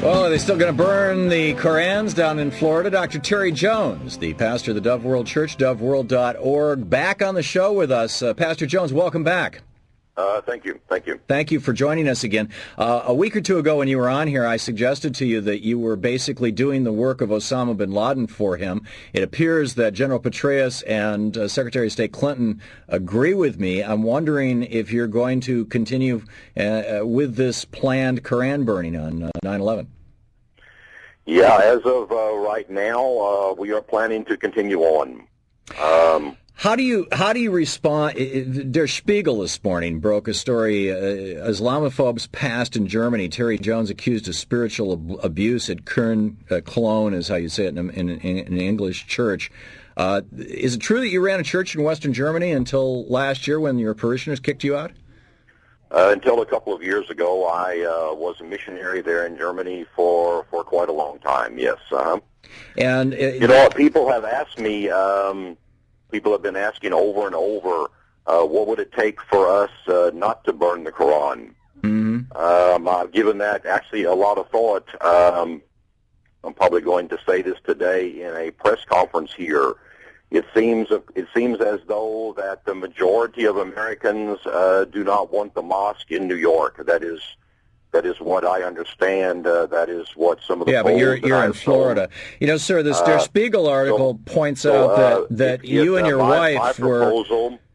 Well, are they still going to burn the Korans down in Florida? Dr. Terry Jones, the pastor of the Dove World Church, doveworld.org, back on the show with us. Pastor Jones, welcome back. Thank you. Thank you. Thank you for joining us again. A week or two ago when you were on here, I suggested to you that you were basically doing the work of Osama bin Laden for him. It appears that General Petraeus and Secretary of State Clinton agree with me. I'm wondering if you're going to continue with this planned Koran burning on 9/11. Yeah, as of right now, we are planning to continue on. How do you respond? Der Spiegel this morning broke a story, Islamophobes passed in Germany. Terry Jones accused of spiritual abuse at Cologne, is how you say it in an English church. Is it true that you ran a church in Western Germany until last year when your parishioners kicked you out? Until a couple of years ago, I was a missionary there in Germany for quite a long time, yes. And people have asked me... People have been asking over and over, what would it take for us not to burn the Quran? Mm-hmm. I've given that actually a lot of thought. I'm probably going to say this today in a press conference here. It seems as though that the majority of Americans do not want the mosque in New York. That is what I understand. That is what some of the polls but you're in Florida. You know, sir, this Der Spiegel article points out that you and your wife were...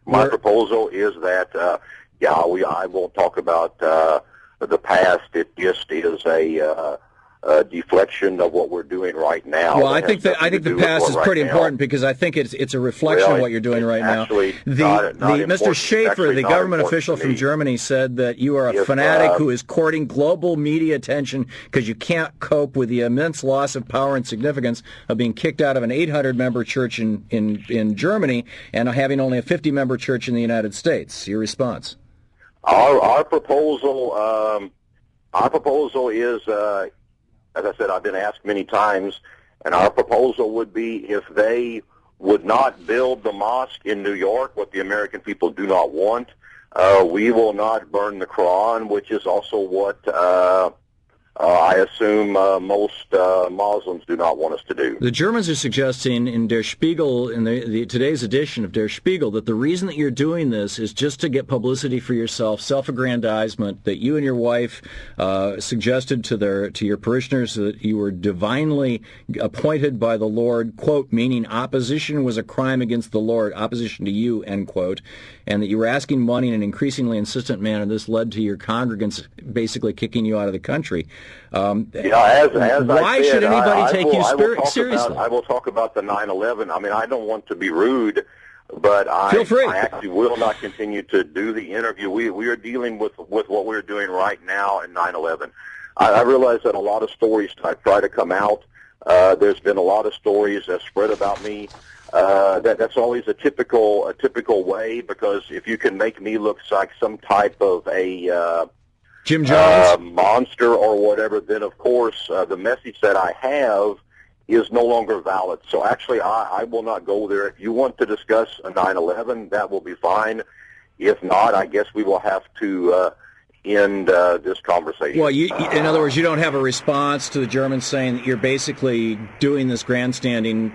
My proposal is that, I won't talk about the past. It just is a deflection of what we're doing right now. Well, I think the past is pretty important because I think it's a reflection of what you're doing right now. Mr. Schaefer, the government official from Germany, said that you are a fanatic who is courting global media attention because you can't cope with the immense loss of power and significance of being kicked out of an 800-member church in Germany and having only a 50-member church in the United States. Your response? Our proposal is. As I said, I've been asked many times, and our proposal would be if they would not build the mosque in New York, what the American people do not want, we will not burn the Quran, which is also what I assume most Muslims do not want us to do. The Germans are suggesting in Der Spiegel, in today's edition of Der Spiegel, that the reason that you're doing this is just to get publicity for yourself, self-aggrandizement, that you and your wife suggested to your parishioners that you were divinely appointed by the Lord, quote, meaning opposition was a crime against the Lord, opposition to you, end quote, and that you were asking money in an increasingly insistent manner. This led to your congregants basically kicking you out of the country. Why should anybody take you seriously? I will talk about the 9/11. I mean, I don't want to be rude, but Feel free. I actually will not continue to do the interview. We are dealing with what we're doing right now in 9/11. I realize that a lot of stories try to come out. There's been a lot of stories that spread about me. That's always a typical way, because if you can make me look like some type of a Jim Jones monster or whatever, then of course the message that I have is no longer valid. So actually I will not go there. If you want to discuss a 9/11, that will be fine. If not, I guess we will have to end this conversation. Well, in other words, you don't have a response to the Germans saying that you're basically doing this grandstanding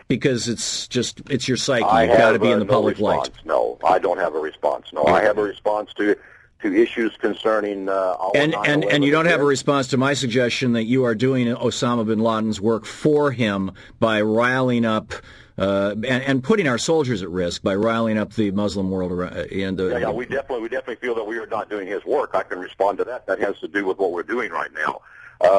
because it's your psyche. You've got to be in the public light. No, I don't have a response. No, I have a response to issues concerning and you don't have a response to my suggestion that you are doing Osama bin Laden's work for him by riling up and putting our soldiers at risk by riling up the Muslim world around. We definitely feel that we are not doing his work. I can respond to that. That has to do with what we're doing right now.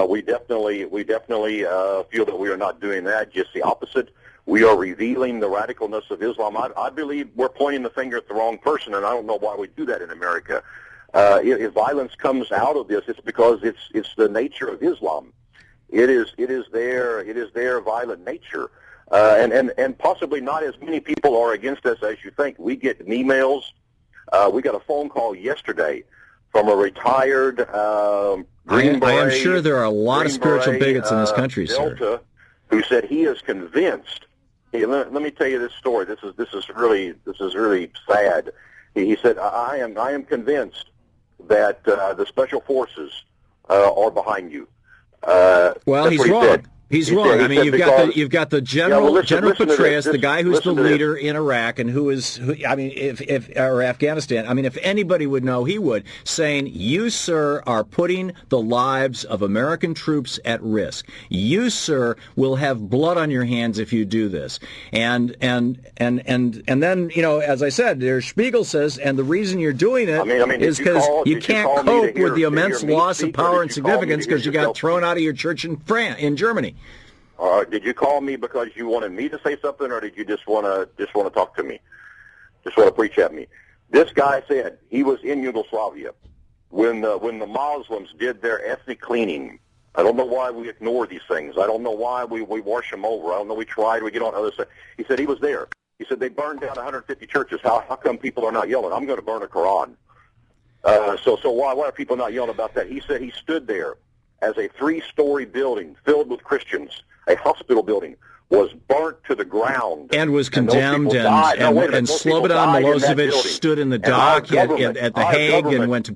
We definitely feel that we are not doing that. Just the opposite. We are revealing the radicalness of Islam. I believe we're pointing the finger at the wrong person, and I don't know why we do that in America. If violence comes out of this, it's because it's the nature of Islam. It is their violent nature, and possibly not as many people are against us as you think. We get emails. We got a phone call yesterday from a retired Green Beret. I am sure there are a lot of spiritual bigots in this country, Delta, sir, who said he is convinced. Hey, let me tell you this story. This is really sad. He said, I am convinced that the special forces are behind you. Well, he's wrong. He's wrong. I mean, you've got the General Petraeus, the guy who's the leader in Iraq, and or Afghanistan. I mean, if anybody would know, he would, saying, "You, sir, are putting the lives of American troops at risk. You, sir, will have blood on your hands if you do this." And then, as I said, Der Spiegel says, and the reason you're doing it is because you can't cope with the immense loss of power and significance because you got thrown out of your church in Germany. Did you call me because you wanted me to say something, or did you just want to talk to me? Just want to preach at me? This guy said he was in Yugoslavia when the Muslims did their ethnic cleaning. I don't know why we ignore these things. I don't know why we wash them over. I don't know we tried. We get on other side. He said he was there. He said they burned down 150 churches. How come people are not yelling? I'm going to burn a Quran. So why are people not yelling about that? He said he stood there as a 3-story building filled with Christians, a hospital building, was burnt to the ground. And was condemned, and Slobodan Milosevic stood in the dock at The Hague and went to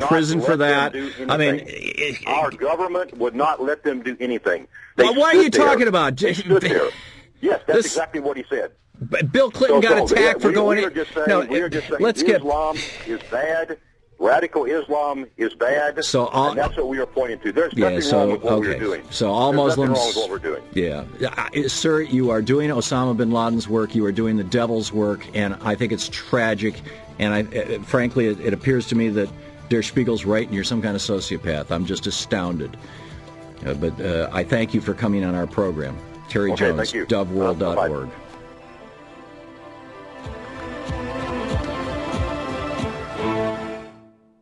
prison for that. I mean, our government would not let them do anything. Well, what are you talking about? They stood there. Yes, that's exactly what he said. Bill Clinton got attacked for going in. We are just saying Islam is bad. Radical Islam is bad, and that's what we are pointing to. There's nothing wrong with what we're doing. So all Muslims, nothing wrong with what we're doing. Sir, you are doing Osama bin Laden's work. You are doing the devil's work, and I think it's tragic. And frankly, it appears to me that Der Spiegel's right, and you're some kind of sociopath. I'm just astounded. But I thank you for coming on our program. Terry Jones, doveworld.org.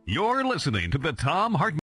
You're listening to the Thom Hartmann